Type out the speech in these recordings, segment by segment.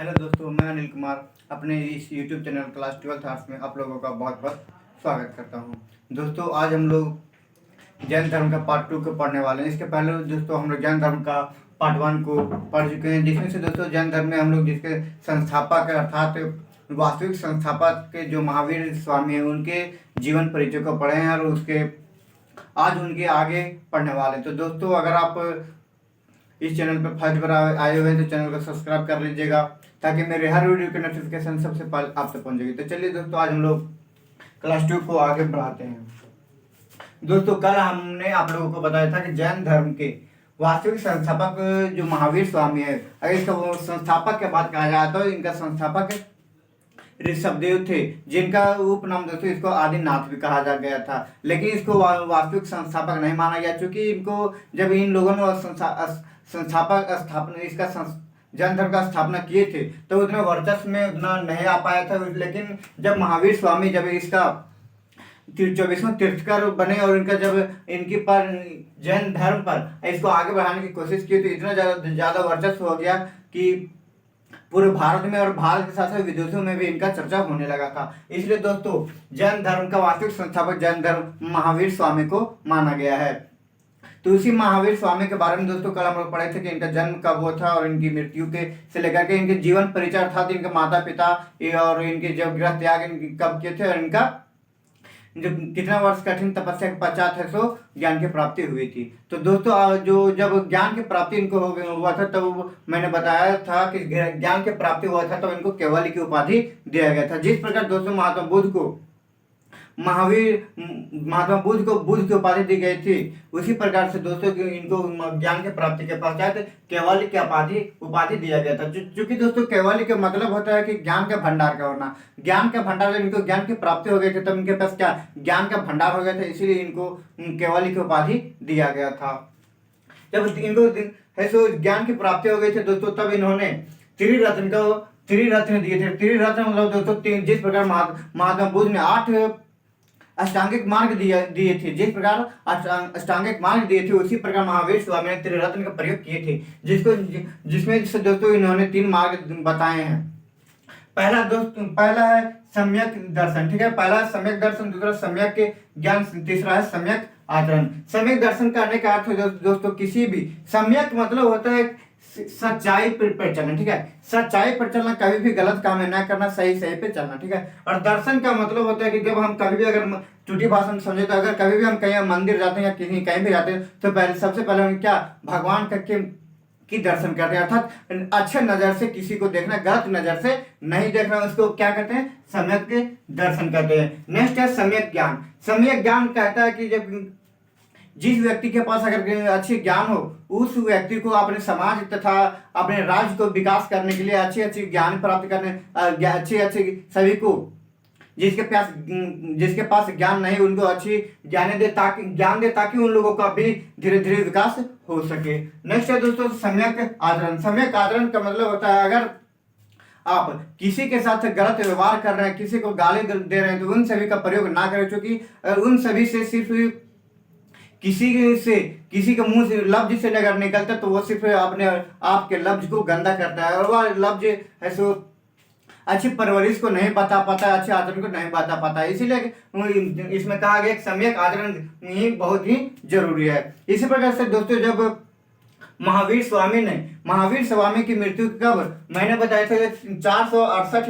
Hello दोस्तों, मैं अनिल कुमार अपने इस YouTube channel class 12th arts में आप लोगों का बहुत बहुत स्वागत करता हूं। दोस्तों, आज हम लोग जैन धर्म का पार्ट 2 को पढ़ने वाले हैं। इसके पहले दोस्तों हम लोग जैन धर्म का पार्ट 1 को पढ़ चुके हैं, जिसमें से दोस्तों जैन धर्म में हम लोग जिसके संस्थापक अर्थात वास्तविक संस्थापक के जो महावीर स्वामी हैं उनके जीवन परिचय को पढ़े हैं और उसके आज उनके आगे पढ़ने वाले हैं। तो दोस्तों, अगर आप इस चैनल पर फर्स्ट बार आए हुए हैं तो चैनल को सब्सक्राइब कर लीजिएगा ताकि मेरे हर वीडियो की नोटिफिकेशन सबसे पहले आप तक पहुंचेगी। तो चलिए दोस्तों, आज हम लोग क्लास 2 को आगे बढ़ाते हैं। दोस्तों, कल हमने आप लोगों को बताया था कि जैन धर्म के वास्तविक संस्थापक जो महावीर स्वामी है, अगर इसका वो संस्थापक के बात कहा जाए तो इनका संस्थापक ऋषभदेव थे, जिनका उपनाम दोस्तों इसको आदिनाथ भी कहा जा गया था। लेकिन इसको वास्तविक संस्थापक नहीं माना गया, क्योंकि इनको जब इन लोगों ने संस्थापक स्थापना इसका जैन धर्म का स्थापना किए थे तो उतना वर्चस्व में उतना नहीं आ पाया था। लेकिन जब महावीर स्वामी जब इसका 24वां तीर्थकर बने और इनका जब इनकी पर जैन धर्म पर इसको आगे बढ़ाने की कोशिश की तो इतना ज़्यादा वर्चस्व हो गया कि पूरे भारत में और भारत के साथ साथ विदेशों में भी इनका चर्चा होने लगा था। इसलिए दोस्तों, जैन धर्म का वास्तविक संस्थापक जैन धर्म महावीर स्वामी को माना गया है। तो उसी महावीर स्वामी के बारे में दोस्तों कल हम लोग पढ़े थे कि इनका जन्म कब हुआ था और इनकी मृत्यु के से लेकर के इनके जीवन परिचय अर्थात इनके माता पिता और इनके जब गृह त्याग कब किए थे और इनका जो कितना वर्ष कठिन तपस्या के पश्चात है सो ज्ञान की प्राप्ति हुई थी। तो दोस्तों, जो जब ज्ञान की प्राप्ति इनको हुआ था तब मैंने बताया था कि ज्ञान की प्राप्ति हुआ था तब इनको केवली की उपाधि दिया गया था। जिस प्रकार दोस्तों महात्मा बुद्ध को बुद्ध की उपाधि दी गई थी, उसी प्रकार से दोस्तों इनको ज्ञान की प्राप्ति के पश्चात केवली की उपाधि दिया गया था। चूंकि दोस्तों केवली का मतलब होता है कि ज्ञान का भंडार का होना। ज्ञान का भंडार, जब इनको ज्ञान की प्राप्ति हो गई थी तब इनके पास क्या ज्ञान का भंडार हो गया था, इसीलिए इनको केवली की उपाधि दिया गया था। जब इनको ज्ञान की प्राप्ति हो गई थी दोस्तों, तब इन्होंने त्रिरत्न दिए थे। त्रिरत्न मतलब दोस्तों जिस प्रकार महात्मा बुद्ध ने 8 अष्टांगिक मार्ग दिए थे, जिस प्रकार अष्टांगिक मार्ग दिए थे उसी प्रकार महावीर स्वामी ने त्रिरत्न का प्रयोग किए थे, जिसमें दोस्तों इन्होंने 3 मार्ग बताए हैं। पहला है सम्यक दर्शन, ठीक है। पहला सम्यक दर्शन, दूसरा सम्यक ज्ञान, तीसरा है सम्यक आचरण। सम्यक दर्शन करने का अर्थ दोस्तों किसी भी सम्यक मतलब होता है सच्चाई पर चलना, ठीक है। सच्चाई पर चलना, कभी भी गलत काम में ना करना, सही पे चलना, ठीक है। और दर्शन का मतलब होता है कि जब हम कभी भी अगर टूटी भाषा में समझे तो अगर कभी भी हम कहीं मंदिर जाते हैं या कहीं भी जाते हैं तो सबसे पहले हम क्या भगवान की दर्शन करते हैं, अर्थात अच्छे नजर से किसी को देखना, गलत नजर से नहीं देखना, उसको क्या कहते हैं सम्यक दर्शन कहते हैं। नेक्स्ट है सम्यक ज्ञान। सम्यक ज्ञान कहता है कि जब जिस व्यक्ति के पास अगर अच्छी ज्ञान हो, उस व्यक्ति को अपने समाज तथा अपने राज्य को विकास करने के लिए अच्छी ज्ञान प्राप्त करने अच्छे सभी को जिसके पास ज्ञान नहीं उनको अच्छी ज्ञान दे ताकि उन लोगों का भी धीरे धीरे विकास हो सके। नेक्स्ट है दोस्तों सम्यक आचरण। सम्यक आचरण का मतलब होता है अगर आप किसी के साथ गलत व्यवहार कर रहे हैं, किसी को गाली दे रहे हैं तो उन सभी का प्रयोग ना करें, क्योंकि उन सभी से सिर्फ किसी के मुंह से लफ्ज से अगर निकलता तो वो सिर्फ अपने आपके लफ्ज को गंदा करता है और वह लफ्ज है सो अच्छी परवरिश को नहीं बता पाता, अच्छे आचरण को नहीं बता पाता। इसीलिए इसमें कहा गया सम्यक आचरण ही बहुत ही जरूरी है। इसी प्रकार से दोस्तों जब महावीर स्वामी की मृत्यु कब मैंने बताया था 468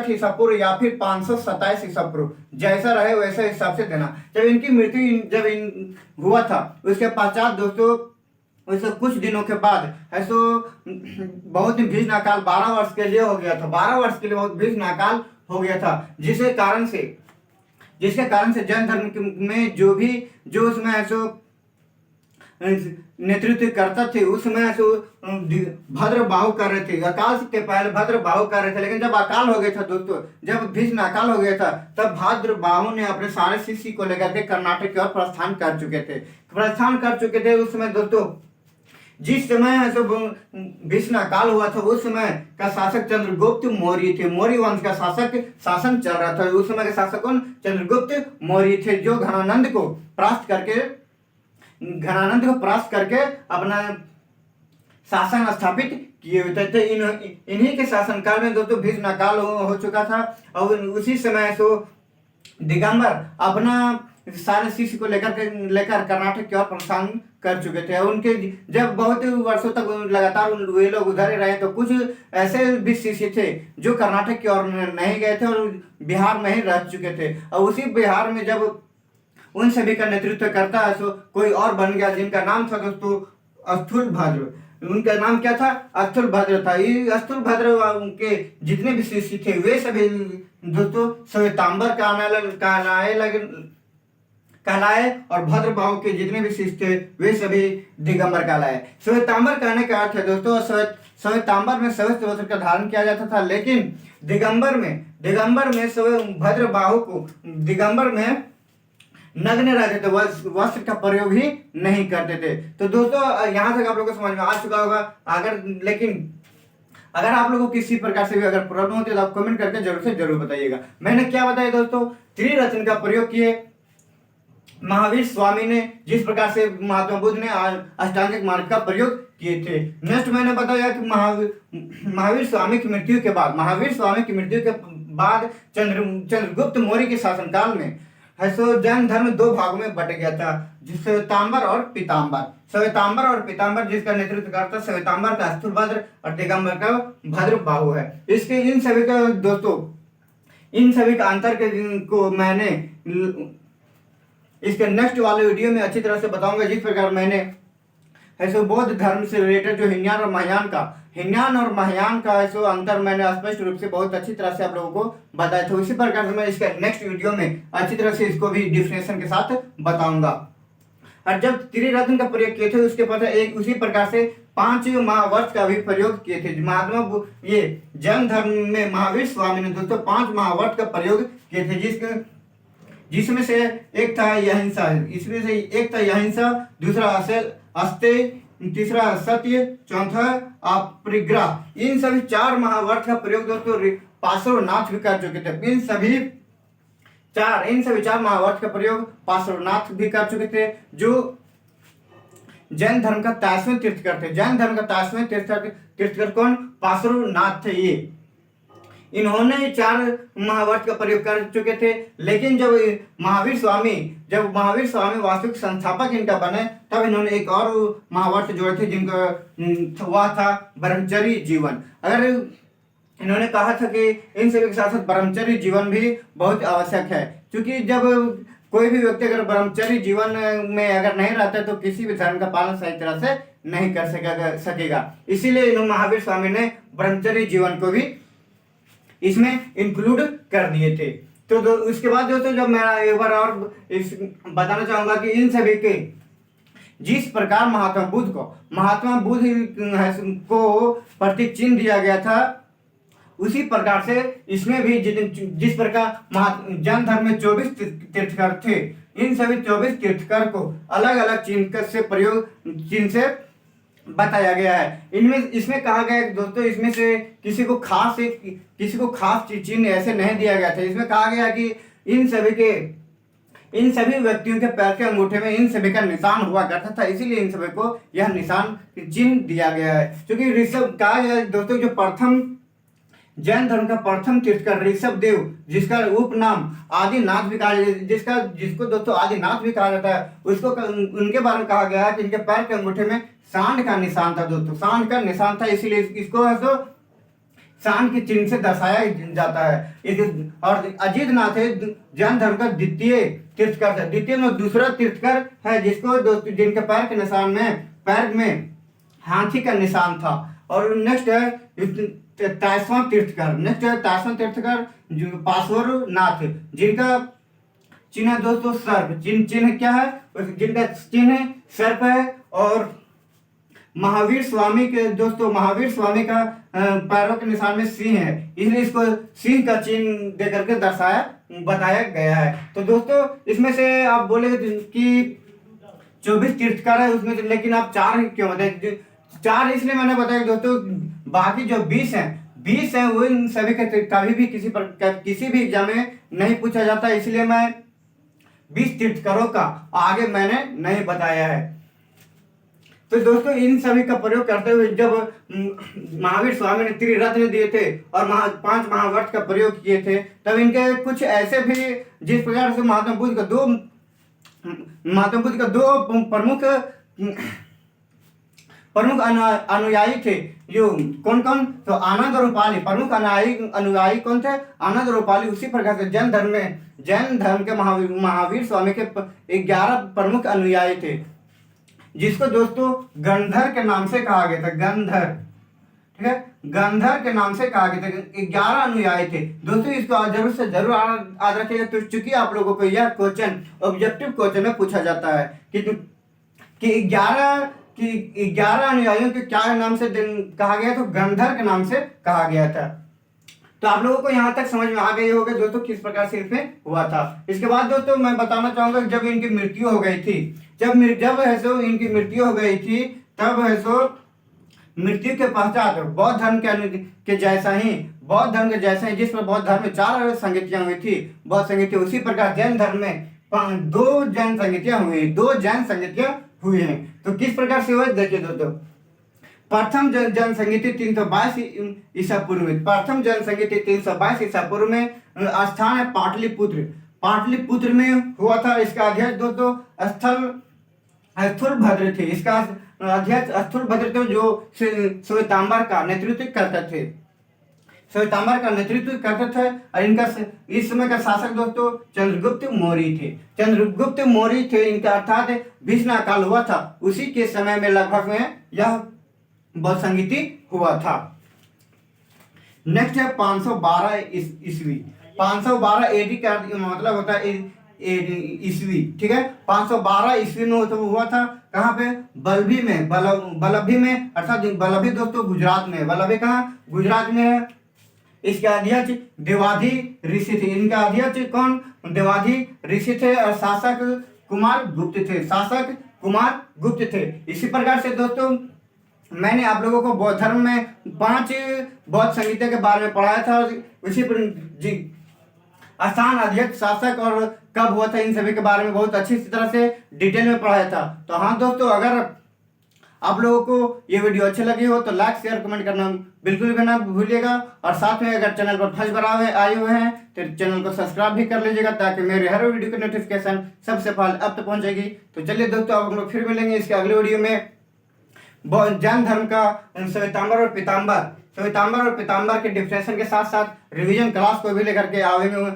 ईसा पूर्व या फिर 527 ईसा पूर्व, जैसा रहे वैसा हिसाब से देना। जब इनकी मृत्यु हुआ था उसके पश्चात दोस्तों उससे कुछ दिनों के बाद ऐसो बहुत ही भीषण अकाल 12 वर्ष के लिए हो गया था। 12 वर्ष के लिए बहुत भीषण अकाल हो गया था, जिसके कारण से जैन धर्म में जो उसमें ऐसो नेतृत्व करता थे उस समय भद्र बाहु कर रहे थे। अकाल के पहले भद्र बाहु कर रहे थे, लेकिन जब अकाल हो गया था दोस्तों, जब भीषण अकाल हो गया था तब भद्र बाहु ने अपने सारे शिष्य को लेकर के कर्नाटक की ओर प्रस्थान कर चुके थे। उस समय दोस्तों जिस समय भीषण अकाल हुआ था उस समय का शासक चंद्रगुप्त मौर्य थे। मौर्य वंश का शासन चल रहा था। उस समय के शासक कौन? चंद्रगुप्त मौर्य थे, जो घनानंद को परास्त करके अपना शासन स्थापित किए हुए थे। इन्हीं के शासनकाल में दोस्तों भीष्म काल हो चुका था और उसी समय सो दिगंबर अपना सारे शिष्य को लेकर कर्नाटक की ओर प्रस्थान कर चुके थे। उनके जब बहुत वर्षों तक लगातार वे लोग उधर ही रहे तो कुछ ऐसे भी शिष्य थे जो कर्नाटक की ओर नहीं गए थे और बिहार में ही रह चुके थे। और उसी बिहार में जब उन सभी का नेतृत्व करता है सो कोई और बन गया जिनका नाम था दोस्तों स्थूलभद्र। उनका नाम क्या था? स्थूलभद्र था। ये स्थूलभद्र उनके जितने भी शिष्य थे वे सभी दोस्तों श्वेतांबर कहलाए और भद्रबाहु के जितने भी शिष्य थे वे सभी दिगंबर कहलाए। श्वेतांबर कहने का अर्थ है दोस्तों श्वेतांबर में श्वेत वस्त्र का धारण किया जाता था, लेकिन दिगंबर में भद्रबाहु को दिगंबर में नग्न रहते थे, वस्त्र का प्रयोग ही नहीं करते थे। तो दोस्तों यहाँ तक आप लोगों को समझ में आ चुका होगा। लेकिन अगर आप लोगों को किसी प्रकार से भी अगर प्रॉब्लम होती है तो आप कमेंट करके जरूर से जरूर बताइएगा। मैंने क्या बताया दोस्तों, त्रिरत्न का प्रयोग किए महावीर स्वामी ने, जिस प्रकार से महात्मा बुद्ध ने अष्टांगिक मार्ग का प्रयोग किए थे। नेक्स्ट मैंने बताया कि महावीर स्वामी की मृत्यु के बाद चंद्रगुप्त मौर्य के शासनकाल में जैन धर्म दो भागों में बट गया था, श्वेतांबर और पीतांबर जिसका नेतृत्व करता श्वेतांबर का स्थूलभद्र और दिगंबर का भद्रबाहु है। इन सभी का अंतर को मैंने इसके नेक्स्ट वाले वीडियो में अच्छी तरह से बताऊंगा। जिस प्रकार मैंने ऐसे बौद्ध धर्म से रिलेटेड जो हिन्यान और महायान का ऐसे अंतर मैंने स्पष्ट रूप से बहुत अच्छी तरह से आप लोगों को बताया था, उसी प्रकार से मैं इसके नेक्स्ट वीडियो में अच्छी तरह से इसको भी डिफिनेशन के साथ बताऊंगा। और जब त्रिरत्न का प्रयोग किए थे उसके बाद उसी प्रकार से 5 महावर्ष का भी प्रयोग किए थे। ये जैन धर्म में महावीर स्वामी ने दोस्तों 5 महावर्ष का प्रयोग किए थे, जिसमें से एक था अहिंसा, दूसरा अस्तेय, तीसरा सत्य, चौथा अपरिग्रह। इन सभी 4 महावर्ष का प्रयोग दोस्तों पार्श्वनाथ भी कर चुके थे। इन सभी 4 महावर्ष का प्रयोग पार्श्वनाथ भी कर चुके थे, जो जैन धर्म का 23वें तीर्थकर थे। जैन धर्म का 23वें तीर्थकर कौन? पार्श्वनाथ थे। ये इन्होंने 4 महावर्ष का प्रयोग कर चुके थे। लेकिन जब महावीर स्वामी वास्तविक संस्थापक इनका बने तब इन्होंने एक और महावर्ष जोड़े थे, जिनका वह था ब्रह्मचर्य जीवन। अगर इन्होंने कहा था कि इन सभी के साथ साथ ब्रह्मचर्य जीवन भी बहुत आवश्यक है, क्योंकि जब कोई भी व्यक्ति अगर ब्रह्मचर्य जीवन में अगर नहीं रहता है तो किसी भी धर्म का पालन सही तरह से नहीं कर सकेगा। इसीलिए महावीर स्वामी ने ब्रह्मचर्य जीवन को भी इसमें इंक्लूड कर दिए थे। तो उसके बाद दोस्तों जब मैं एक बार और बताना चाहूंगा कि इन सभी के जिस प्रकार महात्मा बुद्ध को प्रतीक चिन्ह दिया गया था, उसी प्रकार से इसमें भी जिस प्रकार जैन धर्म में 24 तीर्थकर थे, इन सभी 24 तीर्थकर को अलग अलग चिन्ह से बताया गया है। इसमें कहा गया है दोस्तों, इसमें से किसी को खास चिन्ह ऐसे नहीं दिया गया था। इसमें कहा गया कि इन सभी व्यक्तियों के पैर के अंगूठे में इन सभी का निशान हुआ करता था, इसीलिए इन सभी को यह निशान चिन्ह दिया गया है। क्योंकि ऋषभ कहा गया है दोस्तों, जो प्रथम जैन धर्म का प्रथम तीर्थकर ऋषभ देव, जिसका उपनाम आदिनाथ भी कहा, जिसको दोस्तों आदिनाथ भी कहा जाता है, उसको उनके बारे में कहा गया है कि इनके पैर के अंगूठे में सांड का निशान था दोस्तों, सांड का निशान था, इसीलिए इसको सांड के चिन्ह से दर्शाया जाता है। और अजितनाथ है जैन धर्म का द्वितीय तीर्थकर था, दूसरा तीर्थकर है जिनके पैर के निशान में पैर में हाथी का निशान था। और नेक्स्ट है 23वां तीर्थकर जो पार्श्वनाथ, जिनका चिन्ह है दोस्तों सर्प। चिन्ह क्या है? जिनका चिन्ह सर्प है। और महावीर स्वामी का पैरों के निशान में सिंह है, इसलिए इसको सिंह का चिन्ह देकर के बताया गया है। तो दोस्तों इसमें से आप बोलेंगे कि 24 तीर्थकर है उसमें, लेकिन आप 4 क्यों बताए? 4 इसलिए मैंने बताया दोस्तों, बाकी जो 20 हैं वो इन सभी के कभी भी किसी भी एग्जाम में नहीं पूछा जाता, इसलिए मैं 20 तीर्थकरों का आगे मैंने नहीं बताया है। तो दोस्तों इन सभी का प्रयोग करते हुए जब महावीर स्वामी ने त्रिरत्न दिए थे और 5 महावर्त का प्रयोग किए थे, तब इनके कुछ ऐसे भी, जिस प्रकार से महात्मा बुद्ध का दो प्रमुख प्रमुख अनुयायी थे। जो कौन कौन? तो आनंद और रूपाली प्रमुख अनुयायी कौन थे? आनंद और रूपाली। उसी प्रकार से जैन धर्म के महावीर स्वामी के 11 प्रमुख अनुयायी थे, जिसको दोस्तों गंधर के नाम से कहा गया था। गंधर, ठीक है, गंधर के नाम से कहा गया था। 11 अनुयायी थे दोस्तों। इसको जरूर से जरूर याद रखिएगा। तो चूंकि आप लोगों को यह क्वेश्चन ऑब्जेक्टिव क्वेश्चन में पूछा जाता है कि 11 अनुयायियों के क्या नाम से कहा गया? तो गंधर के नाम से कहा गया था। तो आप लोगों को यहाँ तक समझ में आ गई होगा दोस्तों किस प्रकार से इसमें हुआ था। इसके बाद दोस्तों मैं बताना चाहूंगा जब इनकी मृत्यु हो गई थी, जब है सो इनकी मृत्यु हो गई थी, तब है सो मृत्यु के पश्चात बौद्ध धर्म के जैसा ही जिस पर बौद्ध धर्म में 4 संगतियां हुई थी, बौद्ध संगति, उसी प्रकार जैन धर्म में 2 जैन संगतियां हुई हैं। तो किस प्रकार से हुए देखिए दोस्तों। प्रथम जैन संगति 322 ईसा पूर्व में, प्रथम जैन संगति 322 ईसा पूर्व में स्थान है पाटलिपुत्र में हुआ था। इसका अध्यक्ष दोस्तों स्थूलभद्र थे। इसका अध्यक्ष स्थूलभद्र थे, जो श्वेतांबर का नेतृत्व करते थे। और इनका इस समय का शासक दोस्तों चंद्रगुप्त मौर्य थे। इनका अर्थात भीष्म काल हुआ था, उसी के समय में लगभग में यह बौद्ध संगति हुआ था। नेक्स्ट है 512 ईस्वी। 512 एडी का मतलब होता है ईस्वी, ठीक है। 512 ईस्वी में हुआ था। कहाँ पे? बलभी में अर्थात बलभी दोस्तों गुजरात में। बलभी कहाँ? गुजरात में है। इसके अध्यक्ष देवाधी ऋषि थे। इनका अध्यक्ष कौन? देवाधी ऋषि थे और शासक कुमार गुप्त थे। इसी प्रकार से दोस्तों मैंने आप लोगों को बौद्ध धर्म में 5 बौद्ध संगीतों के बारे में पढ़ाया था। उसी पर स्थान, अध्यक्ष, शासक और कब हुआ था, इन सभी के बारे में बहुत अच्छी तरह से डिटेल में पढ़ाया था। तो हाँ दोस्तों, अगर आप लोगों को ये वीडियो अच्छी लगी हो तो लाइक, शेयर, कमेंट करना बिल्कुल भी ना भूलिएगा। और साथ में अगर चैनल पर फर्स्ट बार आए हुए हैं तो चैनल को सब्सक्राइब भी कर लीजिएगा, ताकि मेरे हर वीडियो की नोटिफिकेशन सबसे पहले अब तक पहुंचेगी। तो चलिए दोस्तों, अब हम लोग फिर मिलेंगे इसके अगले वीडियो में। जैन धर्म का श्वेतांबर और पीताम्बर के डिफिनेशन के साथ साथ रिवीजन क्लास को भी लेकर के आएंगे।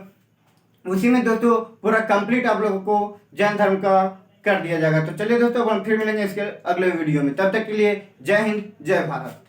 उसी में दोस्तों पूरा कंप्लीट आप लोगों को जैन धर्म का कर दिया जाएगा। तो चलिए दोस्तों, हम फिर मिलेंगे इसके अगले वीडियो में। तब तक के लिए जय हिंद, जय भारत।